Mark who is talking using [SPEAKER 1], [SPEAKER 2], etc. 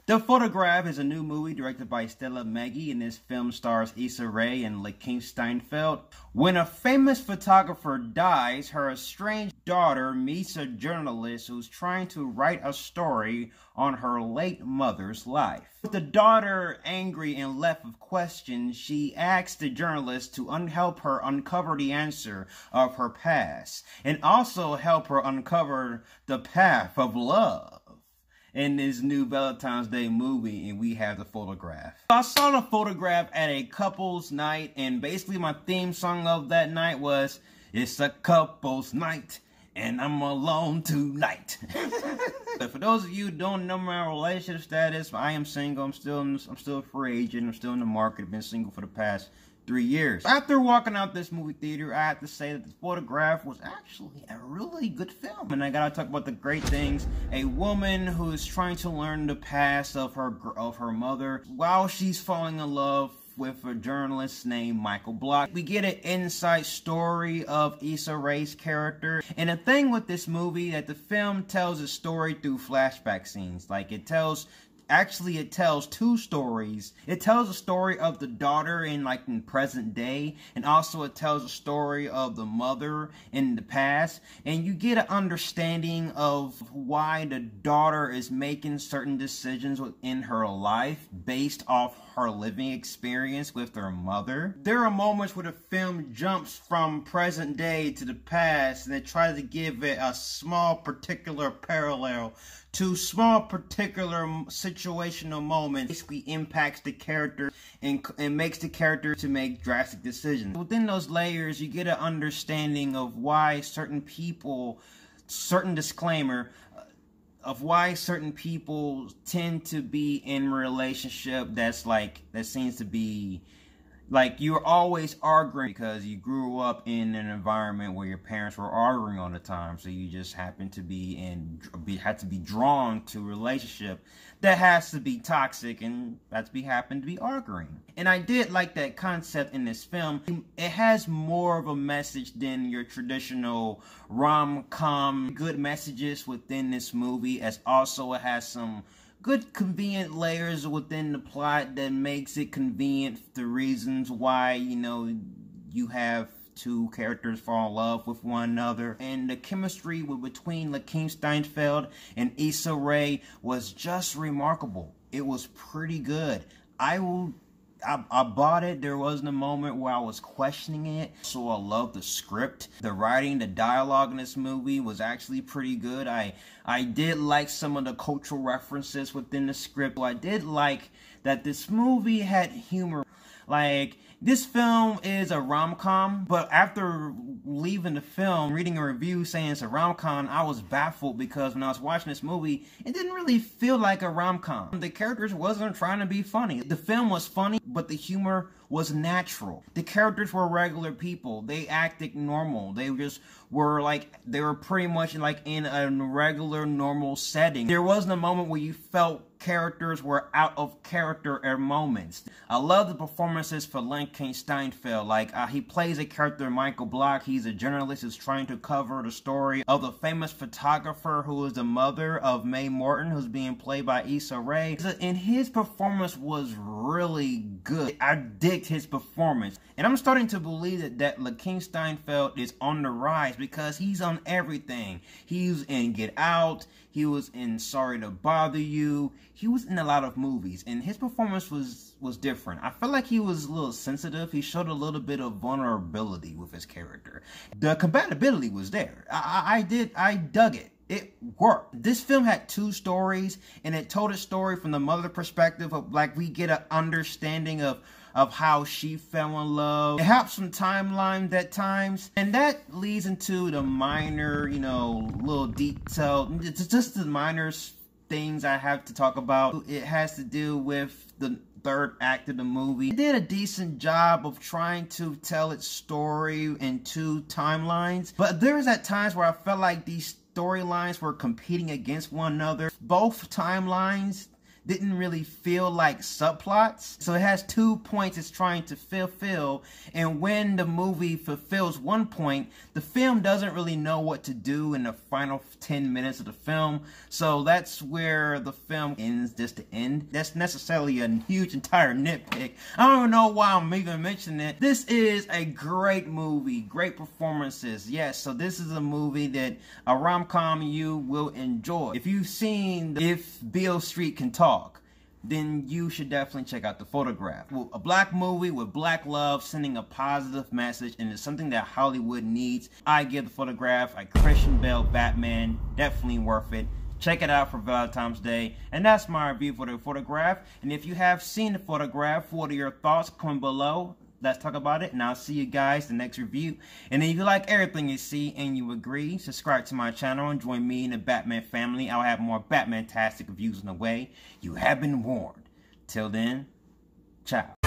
[SPEAKER 1] The Photograph is a new movie directed by Stella Meggy, and this film stars Issa Rae and Lakeith Steinfeld. When a famous photographer dies, her estranged daughter meets a journalist who's trying to write a story on her late mother's life. With the daughter angry and left with questions, she asks the journalist to help her uncover the answer of her past, and also help her uncover the path of love. In this new Valentine's Day movie, and we have The Photograph. I saw The Photograph at a couple's night, and basically my theme song of that night was, "It's a couple's night, and I'm alone tonight." But for those of you who don't know my relationship status, I am single. I'm still a free agent. I'm still in the market. I've been single for the past 3 years. After walking out this movie theater, I have to say that The Photograph was actually a really good film. And I gotta talk about the great things. A woman who is trying to learn the past of her mother while she's falling in love with a journalist named Michael Block. We get an inside story of Issa Rae's character. And the thing with this movie, that the film tells a story through flashback scenes. Like it tells two stories. It tells a story of the daughter in present day, and also it tells a story of the mother in the past, and you get an understanding of why the daughter is making certain decisions within her life based off her living experience with her mother. There are moments where the film jumps from present day to the past, and it tries to give it a small particular parallel to small particular situational moments. Basically impacts the character and makes the character to make drastic decisions. Within those layers, you get an understanding of why certain people, of why certain people tend to be in relationship that seems to be like you're always arguing because you grew up in an environment where your parents were arguing all the time, so you just happen to had to be drawn to a relationship that has to be toxic and happen to be arguing. And I did like that concept in this film. It has more of a message than your traditional rom-com. Good messages within this movie, as also it has some good convenient layers within the plot that makes it convenient, the reasons why, you have two characters fall in love with one another. And the chemistry between Lakeith Steinfeld and Issa Rae was just remarkable. It was pretty good. I bought it. There wasn't a moment where I was questioning it. So I love the script. The writing, the dialogue in this movie was actually pretty good. I did like some of the cultural references within the script. I did like that this movie had humor. This film is a rom-com, but after leaving the film, reading a review saying it's a rom-com, I was baffled because when I was watching this movie, it didn't really feel like a rom-com. The characters wasn't trying to be funny. The film was funny, but the humor was natural. The characters were regular people. They acted normal. They just were they were pretty much in a regular, normal setting. There wasn't a moment where you felt characters were out of character at moments. I love the performances for Lakeith Steinfeld. He plays a character, Michael Block. He's a journalist who's trying to cover the story of the famous photographer who is the mother of Mae Morton, who's being played by Issa Rae. And his performance was really good. I digged his performance. And I'm starting to believe that Lakeith Steinfeld is on the rise because he's on everything. He's in Get Out. He was in Sorry to Bother You. He was in a lot of movies, and his performance was different. I felt like he was a little sensitive. He showed a little bit of vulnerability with his character. The compatibility was there. I dug it. It worked. This film had two stories, and it told a story from the mother perspective of we get an understanding of how she fell in love. It helps some timelines at times, and that leads into the minor, little detail, just the minor things I have to talk about. It has to do with the third act of the movie. It did a decent job of trying to tell its story in two timelines, but there's at times where I felt like these storylines were competing against one another. Both timelines didn't really feel like subplots. So it has 2 points it's trying to fulfill, and when the movie fulfills one point, the film doesn't really know what to do in the final 10 minutes of the film. So that's where the film ends, just to end. That's necessarily a huge entire nitpick. I don't even know why I'm even mentioning it. This is a great movie, great performances. Yes, so this is a movie that a rom-com you will enjoy. If you've seen If Beale Street Can Talk, then you should definitely check out The Photograph. Well, a black movie with black love, sending a positive message, and it's something that Hollywood needs. I give The Photograph a Christian Bale Batman. Definitely worth it. Check it out for Valentine's Day. And that's my review for The Photograph. And if you have seen The Photograph, what are your thoughts? Comment below. Let's talk about it, and I'll see you guys in the next review. And if you like everything you see and you agree, subscribe to my channel and join me in the Batman family. I'll have more Batman-tastic reviews on the way. You have been warned. Till then, ciao.